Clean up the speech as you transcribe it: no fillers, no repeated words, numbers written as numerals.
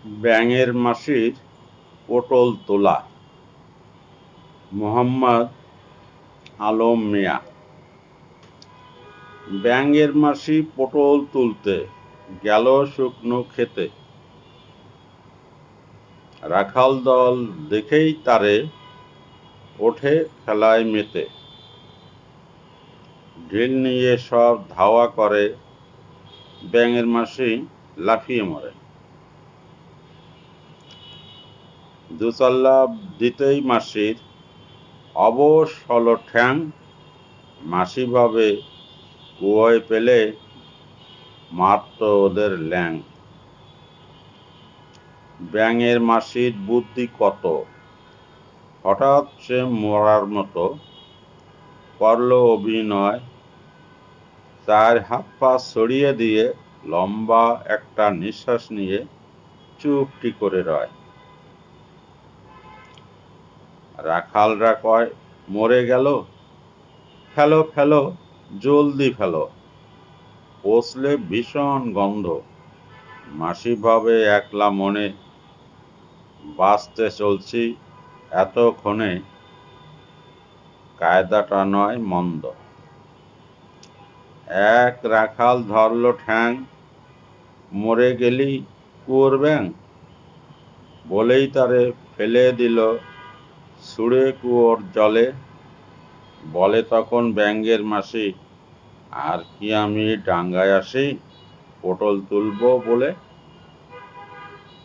ব্যাঙের মাসির পটল তোলা। মোহাম্মদ আলম মিয়া। ব্যাঙের মাসি পটল তুলতে গেল শুকনো খেতে। রাখাল দল দেখেই তারে ওঠে খেলায় মেতে। ঢিল নিয়ে সব ধাওয়া করে, ব্যাঙের মাসি লাফিয়ে মরে। দুচাল্লা দিতেই মাসির অবশ হলো ঠ্যাং। মাসি ভাবে কুয়োয় পেলে মারত ওদের ল্যাং। ব্যাঙের মাসির বুদ্ধি কত, হঠাৎ সে মরার মতো করল অভিনয়। চার হাত পা ছড়িয়ে দিয়ে লম্বা একটা নিঃশ্বাস নিয়ে চুপটি করে রয়। রাখালরা কয়, মরে গেল, ফেলো ফেলো জলদি ফেলো, পচলে ভীষণ গন্ধ। মাসি ভাবে একলা মনে, বাঁচতে চলছি এতক্ষণে, কায়দাটা নয় মন্দ। এক রাখাল ধরল ঠ্যাং, মরে গেলি কুয়োর ব্যাঙ, বলেই তারে ফেলে দিল ছুঁড়ে কুয়োর জলে। বলে তখন ব্যাঙের মাসি, আর কি আমি ডাঙায় আসি পটল তুলবো বলে?